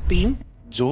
Team जो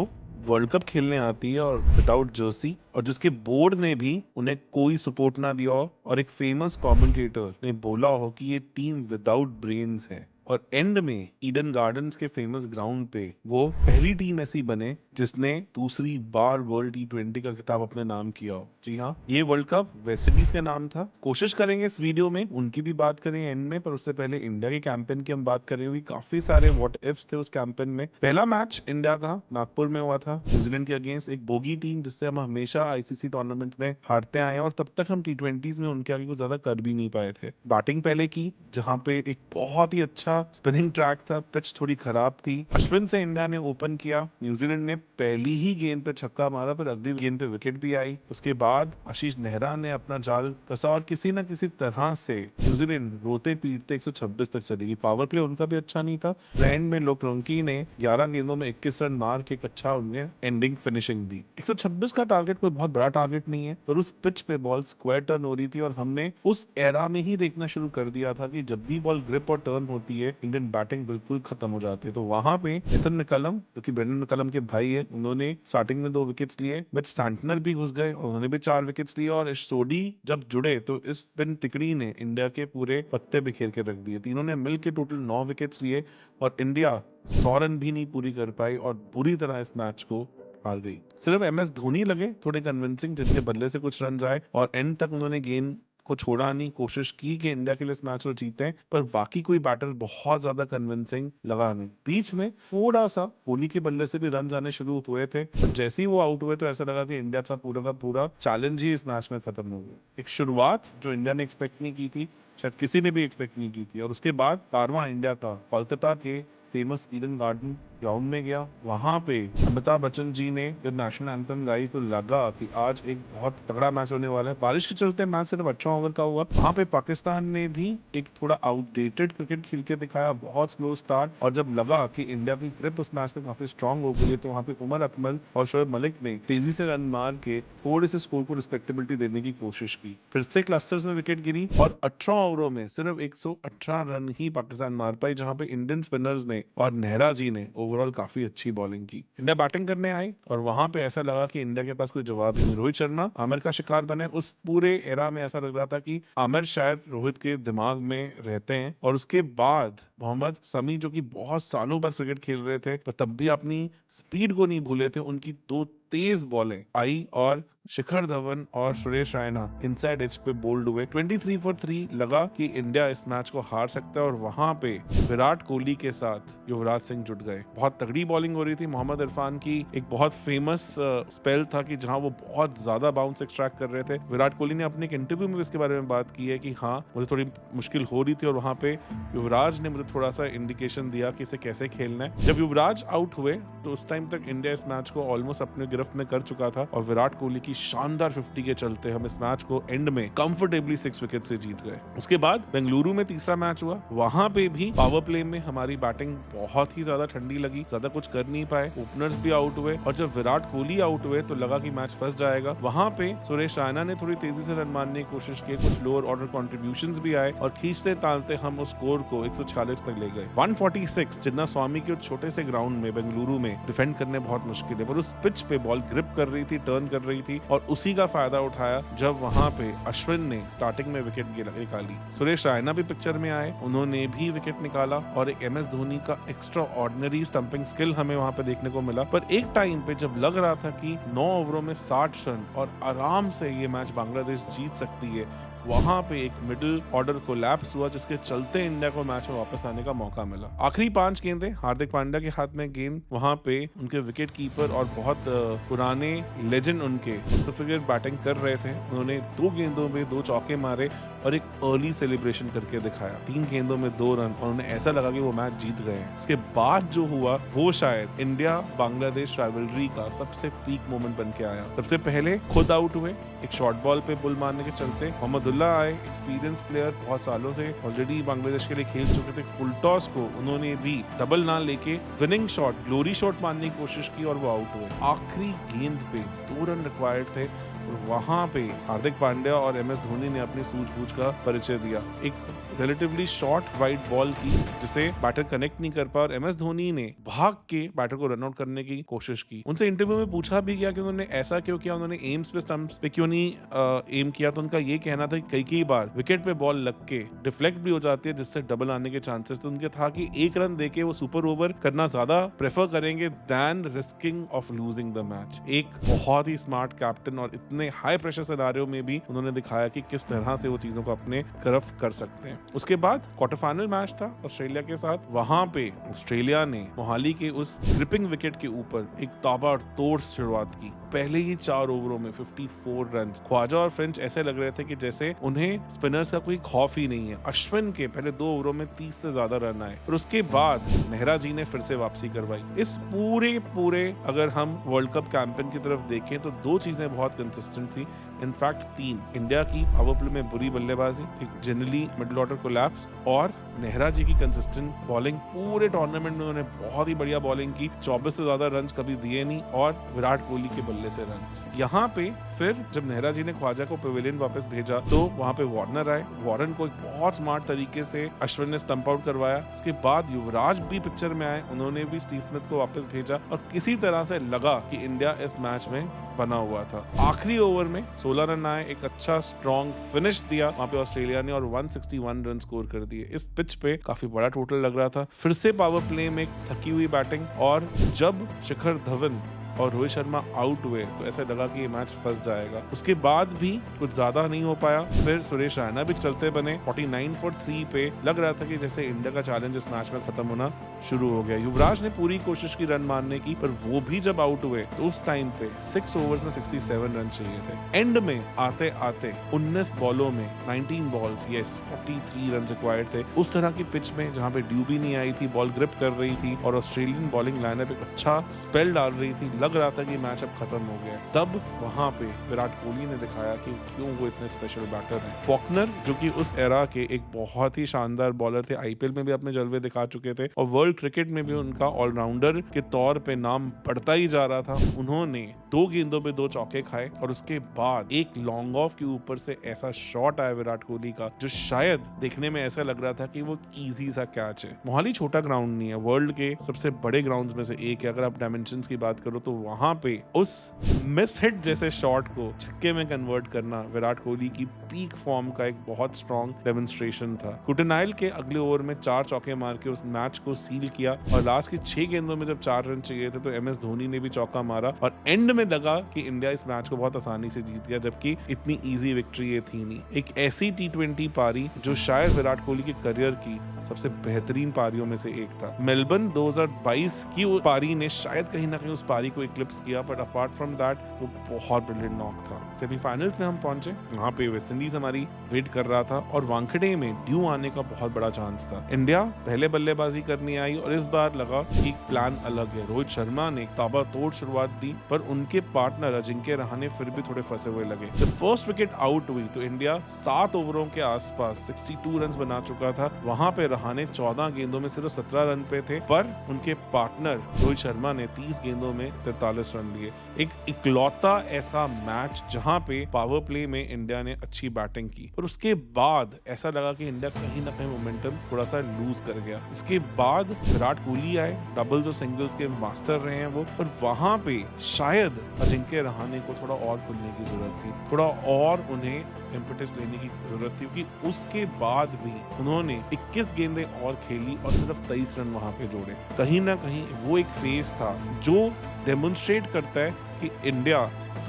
world cup खेलने आती है और विदाउट जर्सी, और जिसके बोर्ड ने भी उन्हें कोई सपोर्ट ना दिया हो, और एक फेमस कमेंटेटर ने बोला हो कि ये टीम विदाउट ब्रेन्स है, और एंड में ईडन गार्डन्स के फेमस ग्राउंड पे वो पहली टीम ऐसी बने जिसने दूसरी बार वर्ल्ड T20 का खिताब अपने नाम किया हो। जी हाँ, ये वर्ल्ड कप वेस्ट इंडीज के नाम था। कोशिश करेंगे इस वीडियो में उनकी भी बात करें एंड में, पर उससे पहले इंडिया के कैंपेन की हम बात करें। हुई काफी सारे व्हाट इफ्स थे उस कैंपेन में। पहला मैच इंडिया का नागपुर में हुआ था न्यूजीलैंड के अगेंस्ट, एक बोगी टीम जिससे हम हमेशा आईसीसी टूर्नामेंट में हारते आए हैं, और तब तक हम T20s में उनके आगे कुछ ज्यादा कर भी नहीं पाए थे। बैटिंग पहले की, जहां पे एक बहुत ही अच्छा स्पिनिंग ट्रैक था, पिच थोड़ी खराब थी। अश्विन से इंडिया ने ओपन किया। न्यूजीलैंड ने पहली ही गेंद पे छक्का मारा, पर अगली गेंद पे विकेट भी आई। उसके बाद आशीष नेहरा ने अपना जाल कसा, और किसी न किसी तरह से न्यूजीलैंड रोते पीटते 126 तक चली गई। पावर प्ले उनका भी अच्छा नहीं था। एंड में लोकरंकी ने 11 गेंदों में 21 रन मार के एक अच्छा उन्हें एंडिंग फिनिशिंग दी। 126 का टारगेट कोई बहुत बड़ा टारगेट नहीं है, पर उस पिच पे बॉल स्क्वायर टर्न हो रही थी, और हमने उस एरा में ही देखना शुरू कर दिया था कि जब भी बॉल ग्रिप और टर्न होती है, इंडियन बैटिंग बिल्कुल खत्म हो जाती है। तो वहां पे नितिन मैकलम, जो कि ब्रेंडन मैकलम के भाई है, उन्होंने स्टार्टिंग में 2 विकेट्स लिए। मिच सैंटनर भी घुस गए, उन्होंने भी 4 विकेट्स लिए, और सोडी जब जुड़े तो इस स्पिन तिकड़ी ने इंडिया के पूरे पत्ते बिखेर के रख दिए। तीनों ने मिलकर टोटल 9 विकेट्स लिए, और इंडिया 100 रन भी नहीं पूरी कर पाई और बुरी तरह इस मैच को हार गई। सिर्फ MS धोनी लगे थोड़े कन्विंसिंग, जिनके बदले से कुछ रन आए, और एंड तक उन्होंने गेंद को छोड़ा नहीं, कोशिश की कि इंडिया के लिए इस मैच को जीते, पर बाकी कोई बैटर बहुत ज्यादा कन्विंसिंग लगा नहीं। बीच में थोड़ा सा कोहली के बल्ले से भी रन आने शुरू हुए थे, पर जैसे ही वो आउट हुए तो ऐसा लगा कि इंडिया का पूरा चैलेंज ही इस मैच में खत्म हो गया। एक शुरुआत जो इंडिया ने एक्सपेक्ट नहीं की थी, शायद किसी ने भी एक्सपेक्ट नहीं की थी, और उसके बाद कारवां इंडिया का कोलकाता के फेमस ईडन गार्डन ग्राउंड में गया। वहां पे अमिताभ बच्चन जी ने जब नेशनल एंथम गाई तो लगा कि आज एक बहुत तगड़ा मैच होने वाला है। बारिश के चलते मैच सिर्फ 18 ओवर का हुआ। वहां पे पाकिस्तान ने भी एक थोड़ा आउटडेटेड क्रिकेट खेल के दिखाया, बहुत स्लो स्टार्ट, और जब लगा कि इंडिया की ग्रिप उस मैच में काफी स्ट्रांग हो गई है, तो वहां पे उमर अकमल और शोएब मलिक ने तेजी से रन मार के थोड़े से स्कोर को रिस्पेक्टेबिलिटी देने की कोशिश की। फिर से क्लस्टर्स में विकेट गिरी, और 18 ओवरों में सिर्फ 118 रन ही पाकिस्तान मार पाई, जहां पे इंडियन स्पिनर्स ने और नेहरा जी ने ओवरऑल काफी अच्छी बॉलिंग की। इंडिया बैटिंग करने आई, और वहां पे ऐसा लगा कि इंडिया के पास कोई जवाब नहीं। रोहित शर्मा आमिर का शिकार बने। उस पूरे एरा में ऐसा लग रहा था कि आमिर शायद रोहित के दिमाग में रहते हैं। और उसके बाद मोहम्मद शमी, जो कि बहुत सालों बाद क्रिकेट खेल रहे थे, पर तब भी अपनी स्पीड को नहीं भूले थे, उनकी 2 तेज बॉलें आई, और शिखर धवन और सुरेश रैना इनसाइड एज पे बोल्ड हुए। 23 फॉर 3 लगा कि इंडिया इस मैच को हार सकता है, और वहां पे विराट कोहली के साथ युवराज सिंह जुट गए। बहुत तगड़ी बॉलिंग हो रही थी। मोहम्मद इरफान की एक बहुत फेमस स्पेल था कि जहां वो बहुत ज्यादा बाउंस एक्सट्रैक्ट कर रहे थे। विराट कोहली ने अपने एक इंटरव्यू में इसके बारे में बात की है कि हाँ, मुझे थोड़ी मुश्किल हो रही थी, और वहां पे युवराज ने मुझे थोड़ा सा इंडिकेशन दिया कि इसे कैसे खेलना है। जब युवराज आउट हुए तो उस टाइम तक इंडिया इस मैच को ऑलमोस्ट अपने गिरफ्त में कर चुका था, और विराट कोहली की शानदार 50 के चलते हम इस मैच को एंड में कंफर्टेबली 6 विकेट से जीत गए। उसके बाद बेंगलुरु में तीसरा मैच हुआ। वहां पे भी पावर प्ले में हमारी बैटिंग बहुत ही ज्यादा ठंडी लगी, ज्यादा कुछ कर नहीं पाए, ओपनर्स भी आउट हुए, और जब विराट कोहली आउट हुए तो लगा कि मैच फंस जाएगा। वहां पे सुरेश रैना ने थोड़ी तेजी से रन मारने की कोशिश की, कुछ लोअर ऑर्डर कॉन्ट्रीब्यूशंस भी आए, और खींचते तालते हम उस स्कोर को 146 तक ले गए। 146 चिन्ना स्वामी के छोटे से ग्राउंड में बेंगलुरु में डिफेंड करने बहुत मुश्किल है, पर उस पिच पे बॉल ग्रिप कर रही थी, टर्न कर रही थी, और उसी का फायदा उठाया जब वहां पे अश्विन ने स्टार्टिंग में विकेट निकाली। सुरेश रैना भी पिक्चर में आए, उन्होंने भी विकेट निकाला, और एक MS धोनी का एक्स्ट्रा ऑर्डिनरी स्टंपिंग स्किल हमें वहां पे देखने को मिला। पर एक टाइम पे जब लग रहा था कि 9 ओवरों में 60 रन और आराम से ये मैच बांग्लादेश जीत सकती है, वहां पे एक मिडिल ऑर्डर कोलैप्स हुआ, जिसके चलते इंडिया को मैच में वापस आने का मौका मिला। आखिरी 5 गेंदें हार्दिक पांड्या के हाथ में गेंद, वहां पे उनके विकेट कीपर और बहुत पुराने लेजेंड उनके मुस्तफिर बैटिंग कर रहे थे। उन्होंने 2 गेंदों में 2 चौके मारे और एक अर्ली सेलिब्रेशन करके दिखाया। 3 गेंदों में 2 रन, और उन्हें ऐसा लगा कि वो मैच जीत गए हैं। उसके बाद जो हुआ वो शायद इंडिया बांग्लादेश राइवलरी का सबसे पीक मोमेंट बन के आया। सबसे पहले खुद आउट हुए एक शॉर्ट बॉल पे बुल मारने के चलते। मोहम्मदुल्लाह आए, एक्सपीरियंस प्लेयर, बहुत सालों से ऑलरेडी बांग्लादेश के लिए खेल चुके थे। फुल टॉस को उन्होंने भी डबल ना लेके विनिंग शॉट, ग्लोरी शॉट मारने की कोशिश की, और वो आउट हुए। आखिरी गेंद पे 2 रन रिक्वायर्ड थे, और वहां पे हार्दिक पांड्या और MS धोनी ने अपनी सूझबूझ का परिचय दिया। एक रिलेटिवली शॉर्ट वाइड बॉल की जिसे बैटर कनेक्ट नहीं कर पाया और MS धोनी ने भाग के बैटर को रन आउट करने की कोशिश की। उनसे इंटरव्यू में पूछा भी गया कि उन्होंने ऐसा क्यों किया, उन्होंने एम्स पे स्टंप्स पे क्यों नहीं एम किया, तो उनका ये कहना था कि कई बार विकेट पे बॉल लग के डिफ्लेक्ट भी हो जाती है जिससे डबल आने के चांसेस, तो उनके था कि एक रन देके वो सुपर ओवर करना ज्यादा प्रेफर करेंगे then risking of losing the match. एक बहुत ही स्मार्ट कैप्टन और इतने हाई प्रेशर सिनेरियो में भी उन्होंने दिखाया कि किस तरह से वो चीजों को अपने तरफ कर सकते हैं। उसके बाद क्वार्टर फाइनल मैच था ऑस्ट्रेलिया के साथ। वहां पे ऑस्ट्रेलिया ने मोहाली के उस ग्रिपिंग विकेट के ऊपर एक ताबड़तोड़ शुरुआत की। पहले ही 4 ओवरों में 54 रन। ख्वाजा और फ्रेंच ऐसे लग रहे थे कि जैसे उन्हें स्पिनर्स का कोई खौफ ही नहीं है। अश्विन के पहले 2 ओवरों में 30 से ज्यादा रन आए और उसके बाद नेहरा जी ने फिर से वापसी करवाई। इस पूरे अगर हम वर्ल्ड कप कैंपेन की तरफ देखें तो 2 चीजें बहुत कंसिस्टेंट थी, इनफैक्ट 3। इंडिया की पावर प्ले में बुरी बल्लेबाजी, एक जनरली मिडिल ऑर्डर कोलैप्स और नेहरा जी की कंसिस्टेंट बॉलिंग। पूरे टूर्नामेंट में उन्होंने बहुत ही बढ़िया बॉलिंग की, 24 से ज्यादा रन कभी दिए नहीं और विराट कोहली के बल्ले से रन। यहाँ पे फिर जब नेहरा जी ने ख्वाजा को पवेलियन वापस भेजा तो वहां पे वार्नर आए। वार्नर को एक बहुत स्मार्ट तरीके से अश्विन ने स्टंप आउट करवाया। उसके बाद युवराज भी पिक्चर में आए, उन्होंने भी स्टीव स्मिथ को वापस भेजा और किसी तरह से लगा कि इंडिया इस मैच में बना हुआ था। आखिरी ओवर में 16 रन आए, एक अच्छा स्ट्रॉन्ग फिनिश दिया वहां पे ऑस्ट्रेलिया ने और 161 रन स्कोर कर दिए। इस पिच पे काफी बड़ा टोटल लग रहा था। फिर से पावर प्ले में थकी हुई बैटिंग और जब शिखर धवन और रोहित शर्मा आउट हुए तो ऐसा लगा कि ये मैच फंस जाएगा। उसके बाद भी कुछ ज्यादा नहीं हो पाया। फिर सुरेश रैना भी चलते बने। 49 for 3 पे लग रहा था कि जैसे इंडिया का चैलेंज इस मैच में खत्म होना शुरू हो गया। युवराज ने पूरी कोशिश की रन मारने की, पर वो भी जब आउट हुए तो उस टाइम पे 6 ओवर्स में 67 रन चाहिए थे। एंड में आते आते 19 बॉलों में 19 बॉल्स, यस 43 रन रिक्वायर्ड थे। उस तरह की पिच में जहां पे ड्यू भी नहीं आई थी, बॉल ग्रिप कर रही थी और ऑस्ट्रेलियन बॉलिंग लाइनअप एक अच्छा स्पेल डाल रही थी, लग रहा था कि मैच अब खत्म हो गया। तब वहां पे विराट कोहली ने दिखाया कि क्यों वो इतने स्पेशल बैटर हैं। फॉकनर जो कि उस एरा के एक बहुत ही शानदार बॉलर थे, आईपीएल में भी अपने जलवे दिखा चुके थे और वर्ल्ड क्रिकेट में भी उनका ऑलराउंडर के तौर पे नाम बढ़ता ही जा रहा था। उन्होंने 2 गेंदों पे 2 चौके खाए और उसके बाद एक लॉन्ग ऑफ के ऊपर से ऐसा शॉट आया विराट कोहली का जो शायद देखने में ऐसा लग रहा था कि वो इजी सा कैच है। मोहाली छोटा ग्राउंड नहीं है, वर्ल्ड के सबसे बड़े ग्राउंड्स में से एक है। अगर आप डायमेंशंस की बात करो तो वहां पे उस मिस हिट जैसे शॉट को छक्के में कन्वर्ट करना विराट कोहली की पीक फॉर्म का एक बहुत स्ट्रॉन्ग डेमोन्स्ट्रेशन था। कुटनाइल के अगले ओवर में 4 चौके मार के उस मैच को सील किया और लास्ट की 6 गेंदों में जब 4 रन चाहिए थे तो MS धोनी ने भी चौका मारा और एंड में लगा कि इंडिया इस मैच को बहुत आसानी से जीत गया, जबकि इतनी इजी विक्ट्री ये थी नहीं। एक ऐसी T20 पारी जो शायद विराट कोहली के करियर की सबसे बेहतरीन पारियों में से एक था। मेलबर्न 2022 की वो पारी ने शायद कहीं ना कहीं उस पारी को इक्लिप्स किया, बट अपार्ट फ्रॉम दैट वो बहुत ब्रिलियंट नॉक था। सेमीफाइनल्स में हम पहुंचे, वहां पे वेस्ट इंडीज हमारी वेट कर रहा था और वानखेड़े में ड्यू आने का बहुत बड़ा चांस था। इंडिया पहले बल्लेबाजी करनी आई और इस बार लगा कि प्लान अलग है। रोहित शर्मा ने ताबड़तोड़ शुरुआत दी, पर उनके पार्टनर अजिंक्य रहाणे फिर भी थोड़े फंसे हुए लगे। जब फर्स्ट विकेट आउट हुई तो इंडिया 7 ओवरों के आसपास 62 रन बना चुका था। वहां पे रहाणे 14 गेंदों में सिर्फ 17 रन पे थे, पर उनके पार्टनर रोहित शर्मा ने 30 गेंदों में 43 रन दिए। एक इकलौता ऐसा मैच जहां पे पावर प्ले में इंडिया ने अच्छी बैटिंग की, पर उसके बाद ऐसा लगा कि इंडिया कहीं ना कहीं मोमेंटम थोड़ा सा लूज कर गया। उसके बाद विराट कोहली आए, डबल्स और सिंगल्स के मास्टर रहे हैं वो, पर वहां पे शायद अजिंक्य रहाणे को थोड़ा और खुलने की जरूरत थी, थोड़ा और उन्हें इम्पेटस लेने की जरूरत थी, क्योंकि उसके बाद भी उन्होंने 21 गेंदें और खेली और सिर्फ 23 रन वहां पे जोड़े। कहीं ना कहीं वो एक फेज था जो डेमोन्स्ट्रेट करता है कि इंडिया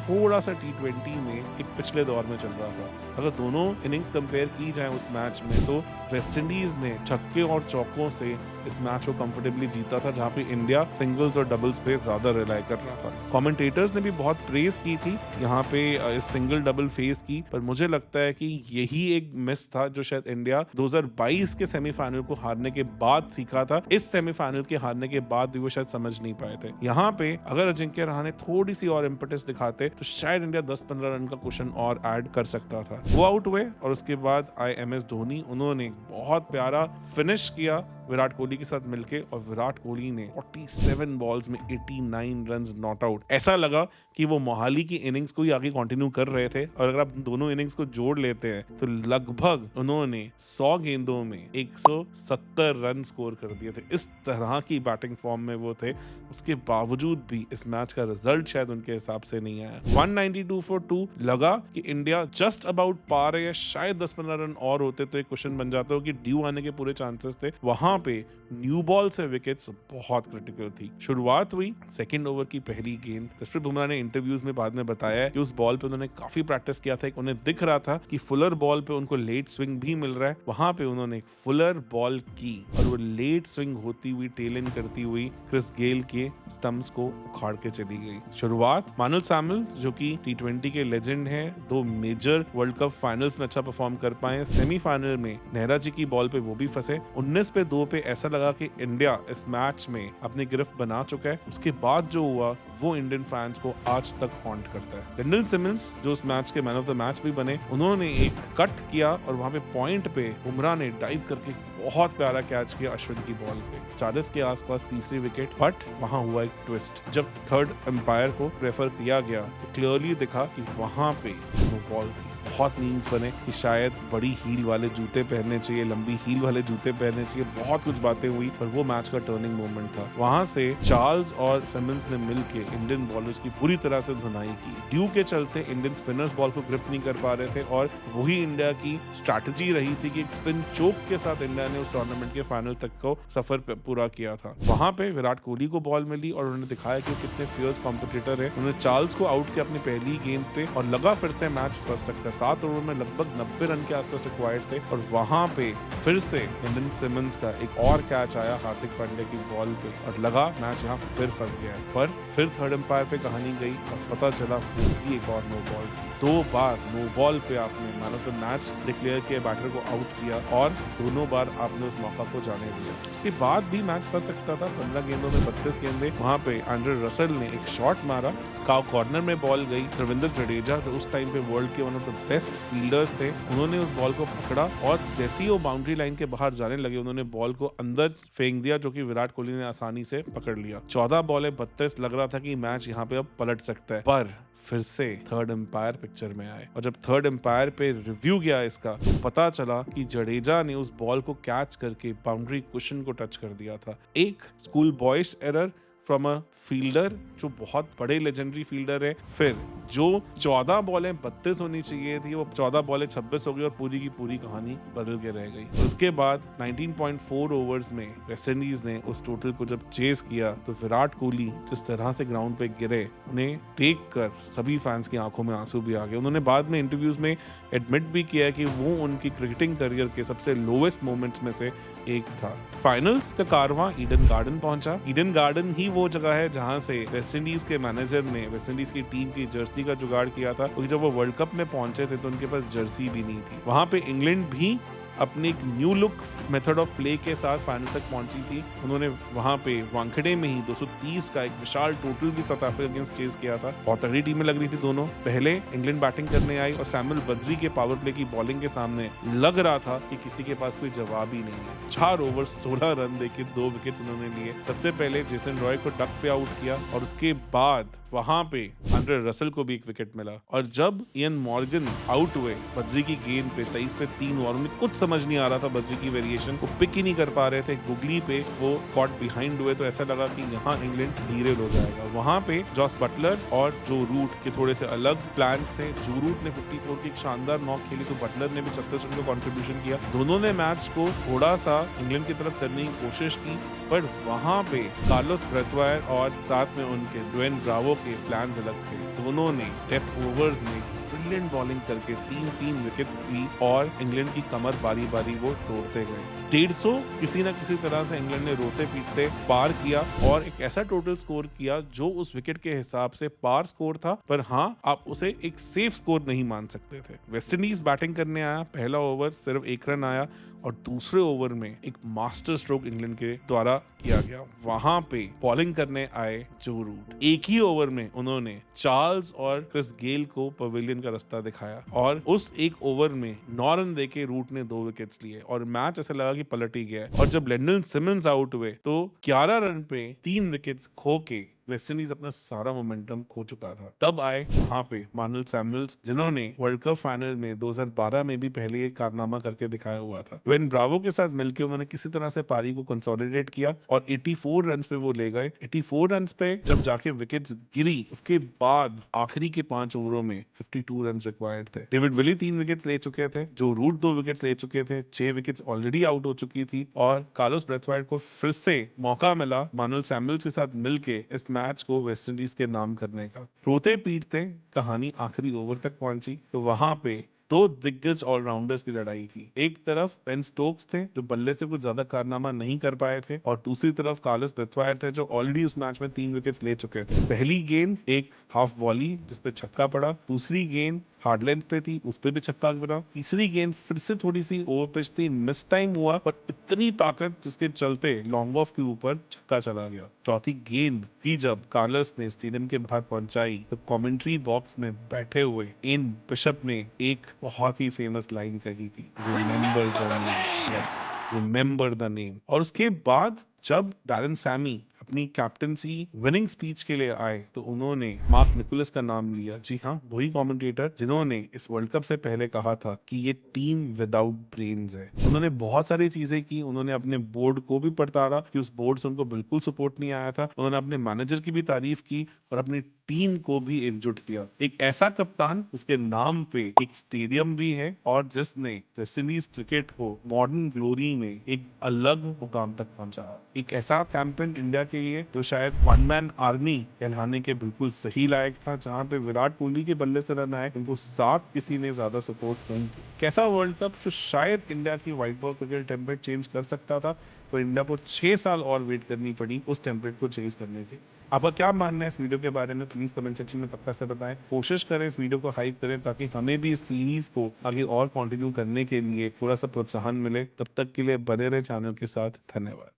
थोड़ा सा T20 में एक पिछले दौर में चल रहा था। अगर दोनों इनिंग्स कंपेयर की जाए उस मैच में तो वेस्ट इंडीज ने छक्के और चौकों से इस मैच को कंफर्टेबली जीता था, जहां पे इंडिया सिंगल्स और डबल्स पे ज्यादा रिलाई कर रहा था। कमेंटेटर्स ने भी बहुत प्रेज की थी यहाँ पे इस सिंगल डबल फेज की, पर मुझे लगता है कि यही एक मिस था जो शायद इंडिया 2022 के सेमीफाइनल को हारने के बाद सीखा था। इस सेमीफाइनल के हारने के बाद भी वो शायद समझ नहीं पाए थे। यहाँ पे अगर अजिंक्य रहाणे थोड़ी सी और इम्पेटस दिखाते तो शायद इंडिया 10-15 रन का क्वेश्चन और ऐड कर सकता था। वो आउट हुए और उसके बाद MS धोनी, उन्होंने बहुत प्यारा फिनिश किया विराट कोहली के साथ मिलके, और विराट कोहली ने 47 बॉल्स में 89 रन्स नॉट आउट। ऐसा लगा कि वो मोहाली की इनिंग्स को ही आगे कंटिन्यू कर रहे थे, और अगर आप दोनों इनिंग्स को जोड़ लेते हैं तो लगभग उन्होंने 100 गेंदों में 170 रन स्कोर कर दिए थे। इस तरह की बैटिंग फॉर्म में वो थे। उसके बावजूद भी इस मैच का रिजल्ट शायद उनके हिसाब से नहीं आया। 192 फॉर 2 लगा कि इंडिया जस्ट अबाउट पार है, या शायद 10-15 रन और होते तो एक क्वेश्चन बन जाता हो कि ड्यू आने के पूरे चांसेस थे। वहां पे न्यू बॉल से विकेट्स बहुत क्रिटिकल थी। शुरुआत हुई सेकंड ओवर की पहली गेंद। जसप्रीत बुमराह ने इंटरव्यूज में बाद में बताया कि उस बॉल पे उन्होंने काफी प्रैक्टिस किया था। उन्हें दिख रहा था कि फुलर बॉल पे उनको लेट स्विंग भी मिल रहा है। वहां पे उन्होंने एक फुलर बॉल की, और वो लेट स्विंग होती हुई, टेल इन करती हुई क्रिस गेल के स्टंप्स को उखाड़ के चली गई। शुरुआत मानुअल सैमुअल, जो कि T20 के लेजेंड हैं, 2 मेजर वर्ल्ड कप फाइनल्स में अच्छा परफॉर्म कर पाए। सेमीफाइनल में नेहरा जी की बॉल पे वो भी फंसे। 19 पे 2 पे ऐसा लगा कि इंडिया इस मैच में अपनी गिरफ्त बना चुका है। उसके बाद जो हुआ वो इंडियन फैंस को आज तक हॉन्ट करता है। लिंडन सिमंस, जो उस मैच के मैन ऑफ द मैच भी बने, उन्होंने एक कट किया और वहां पे पॉइंट पे बुमराह ने डाइव करके बहुत प्यारा कैच किया अश्विन की बॉल पे, 40 के आसपास तीसरी विकेट। बट वहां हुआ एक ट्विस्ट। जब थर्ड एम्पायर को प्रेफर किया गया तो क्लियरली दिखा कि वहां पे वो बॉल थी। बहुत मीम्स बने कि शायद बड़ी हील वाले जूते पहनने चाहिए, लंबी हील वाले जूते पहनने चाहिए, बहुत कुछ बातें हुई, पर वो मैच का टर्निंग मोमेंट था। वहां से चार्ल्स और सिमंस ने मिलके इंडियन बॉलर्स की पूरी तरह से धुनाई की। ड्यू के चलते इंडियन स्पिनर्स बॉल को ग्रिप नहीं कर पा रहे थे, और वही इंडिया की स्ट्रैटेजी रही थी कि एक स्पिन चोक के साथ इंडिया ने उस टूर्नामेंट के फाइनल तक को सफर पूरा किया था। वहां पे विराट कोहली को बॉल मिली और उन्होंने दिखाया कि कितने फियर्स कॉम्पिटिटर है। उन्होंने चार्ल्स को आउट किया अपनी पहली गेंद पे, और लगा फिर से मैच फंस सकता है। 7 ओवर में लगभग 90 रन के आसपास रिक्वायर्ड थे, और वहां पे फिर से इंडियन सिमंस का एक और कैच आया हार्दिक पांड्या की बॉल पे, और लगा मैच यहाँ फिर फंस गया। पर फिर थर्ड एम्पायर पे कहानी गई और पता चला वो भी एक और नो बॉल। 2 बार नो बॉल पे आपने man of the match declare किया, बैटर को आउट किया, और दोनों बार आपने उस मौका को जाने दिया। उसके बाद भी मैच फंस सकता था। 15 गेंदों में 32 गेंदें। वहां पे एंड्रे रसेल ने एक शॉट मारा, कॉर्नर में बॉल गई। रविंद्र जडेजा, जो उस टाइम पे वर्ल्ड के one of the best fielders थे, उन्होंने उस बॉल को पकड़ा, और जैसे ही वो बाउंड्री लाइन के बाहर जाने लगे उन्होंने बॉल को अंदर फेंक दिया, जो कि विराट कोहली ने आसानी से पकड़ लिया। 14 बॉलें 32। लग रहा था कि मैच यहाँ पे अब पलट सकता है, पर फिर से थर्ड एम्पायर पिक्चर में आए, और जब थर्ड एम्पायर पे रिव्यू गया इसका, तो पता चला कि जडेजा ने उस बॉल को कैच करके बाउंड्री कुशन को टच कर दिया था। एक school boys error from a fielder जो बहुत बड़े लेजेंडरी फील्डर है। फिर जो 14 बॉलें 32 होनी चाहिए थी, वो 14 बॉलें 26 हो गई, और पूरी की पूरी कहानी बदल के रह गई। उसके बाद 19.4 ओवर्स में वेस्ट इंडीज ने उस टोटल को जब चेस किया, तो विराट कोहली जिस तरह से ग्राउंड पे गिरे, उन्हें देखकर सभी फैंस की आंखों में आंसू भी आ गए। उन्होंने बाद में इंटरव्यूज में एडमिट भी किया कि वो उनकी क्रिकेटिंग करियर के सबसे लोवेस्ट मोमेंट्स में से एक था। फाइनल्स का कारवां ईडन गार्डन पहुंचा। ईडन गार्डन ही वो जगह है जहां से वेस्ट इंडीज के मैनेजर ने वेस्ट इंडीज की टीम की जर्सी का जुगाड़ किया था, क्योंकि जब वो वर्ल्ड कप में पहुंचे थे तो उनके पास जर्सी भी नहीं थी। वहां पे इंग्लैंड भी अपनी एक new look method of play के साथ फाइनल तक पहुंची थी। उन्होंने वहां पे वानखेड़े में ही 230 का एक विशाल टोटल भी साउथ अफ्रीका अगेंस्ट चेस किया था। बहुत तगड़ी टीमें लग रही थी दोनों। पहले इंग्लैंड बैटिंग करने आई, और सैमुअल बद्री के पावर प्ले की बॉलिंग के सामने लग रहा था कि किसी के पास कोई जवाब ही नहीं है। 4 ओवर 16 रन देके 2 विकेट्स उन्होंने लिए। सबसे पहले जेसन रॉय को डक पे आउट किया, और उसके बाद वहां पे एंड्रे रसेल को भी एक विकेट मिला। और जब इयन मॉर्गन आउट हुए बद्री की गेंद पे 23 पे 3 ओवर में, कुछ समझ नहीं आ रहा था बद्री की वेरिएशन को, पिक ही नहीं कर पा रहे थे। गुगली पे वो कॉट बिहाइंड हुए, तो ऐसा लगा कि यहाँ इंग्लैंड डीरेल हो जाएगा। वहां पे जॉस बटलर और जो रूट के थोड़े से अलग प्लान्स थे। जो रूट ने 54 की एक शानदार नॉक खेली, तो बटलर ने भी 36 रन का कंट्रीब्यूशन किया। दोनों ने मैच को थोड़ा सा इंग्लैंड की तरफ करने की कोशिश की, पर वहां पे कार्लोस ब्रेथवायर और साथ में उनके ड्वेन ब्रावो के प्लान्स अलग थे। दोनों ने डेथ ओवर्स में ब्रिलियंट बॉलिंग करके 3-3 विकेट्स ली, और इंग्लैंड की कमर बारी बारी वो तोड़ते गए। 150 किसी न किसी तरह से इंग्लैंड ने रोते पीटते पार किया, और एक ऐसा टोटल स्कोर किया जो उस विकेट के हिसाब से पार स्कोर था, पर हाँ, आप उसे एक सेफ स्कोर नहीं मान सकते थे। वेस्ट इंडीज बैटिंग करने आया, पहला ओवर सिर्फ 1 रन आया, और दूसरे ओवर में एक मास्टर स्ट्रोक इंग्लैंड के द्वारा किया गया। वहां पे बॉलिंग करने आए जो रूट। एक ही ओवर में उन्होंने चार्ल्स और क्रिस गेल को पवेलियन का रास्ता दिखाया और उस एक ओवर में 9 रन देके रूट ने 2 विकेट्स लिए और मैच ऐसा लगा कि पलट ही गया। और जब लेंडन सिमंस आउट हुए तो 11 रन पे 3 विकेट्स खो के वेस्टइंडीज अपना सारा मोमेंटम खो चुका था। तब आए वहां पे मार्नल सैमुअल्स, जिन्होंने वर्ल्ड कप फाइनल में 2012 में भी पहले एक कारनामा करके दिखाया हुआ था। वेन ब्रावो के साथ मिलकर उन्होंने किसी तरह से पारी को कंसोलिडेट किया और 84 रन पे वो ले गए। 84 रन पे जब जाके विकेट्स गिरी, उसके बाद आखिरी के 5 ओवरों में 52 रन रिक्वायर्ड थे। डेविड विली 3 विकेट्स ले चुके थे, जो रूट 2 विकेट्स ले चुके थे, 6 विकेट्स ऑलरेडी आउट हो चुकी थी और कार्लोस ब्रेथवाइट को फिर से मौका मिला मार्नल सैमुअल्स के साथ मिलके इस मैच को वेस्टइंडीज के नाम करने का। रोते पीटते कहानी आखिरी ओवर तक पहुंची तो वहां पे 2 दिग्गज ऑलराउंडर्स की लड़ाई थी। एक तरफ बेन स्टोक्स थे जो बल्ले से कुछ ज्यादा कारनामा नहीं कर पाए थे और दूसरी तरफ कार्लोस ब्रेथवाइट थे जो ऑलरेडी उस मैच में 3 विकेट्स ले चुके थे। पहली गेंद एक हाफ वॉली जिसपे छक्का पड़ा, दूसरी गेंद हार्ड लेंथ पे थी, उस पे भी छक्का पड़ा, तीसरी गेंद फिर से थोड़ी सी ओवर पिच थी, मिस टाइम हुआ पर इतनी ताकत जिसके चलते लॉन्ग ऑफ के ऊपर छक्का चला गया। चौथी गेंद भी जब कार्लोस ने स्टेडियम के बाहर पहुंचाई तो कमेंट्री बॉक्स में बैठे हुए एन बिशप ने एक बहुत ही फेमस लाइन कही थी, remember the name. Yes, remember the name. और उसके बाद जब डैरेन सैमी अपनी कैप्टनसी विनिंग स्पीच के लिए आए तो उन्होंने मार्क निकोलस का नाम लिया। जी हाँ, वही कमेंटेटर जिन्होंने इस वर्ल्ड कप से पहले कहा था कि ये टीम विदाउट ब्रेन्स है। उन्होंने बहुत सारी चीजें की। उन्होंने अपने बोर्ड को भी पड़ताड़ा कि उस बोर्ड से उनको बिल्कुल सपोर्ट नहीं आया था। उन्होंने अपने मैनेजर की भी तारीफ की और अपनी टीम को भी एकजुट किया। एक ऐसा कप्तान जिसके नाम पे एक स्टेडियम भी है और जिसने वेस्टइंडीज क्रिकेट को मॉडर्न ग्लोरी में एक अलग मुकाम तक पहुंचा। एक ऐसा कैंपेन इंडिया के लिए जो शायद वन मैन आर्मी कहलाने के बिल्कुल सही लायक था, जहां पे विराट कोहली के बल्ले से रन आए उनको साथ किसी ने ज्यादा सपोर्ट नहीं की। कैसा वर्ल्ड कप जो शायद इंडिया की white ball cricket template change कर सकता था, तो इंडिया को 6 साल और वेट करनी पड़ी उस टेम्पलेट को चेंज करने की। आपका क्या मानना है इस वीडियो के बारे में, प्लीज कमेंट सेक्शन में पक्का से बताएं। कोशिश करें इस वीडियो को हाइप करें ताकि हमें भी इस सीरीज को आगे और कंटिन्यू करने के लिए थोड़ा सा प्रोत्साहन मिले। तब तक के लिए बने रहे चैनल के साथ। धन्यवाद।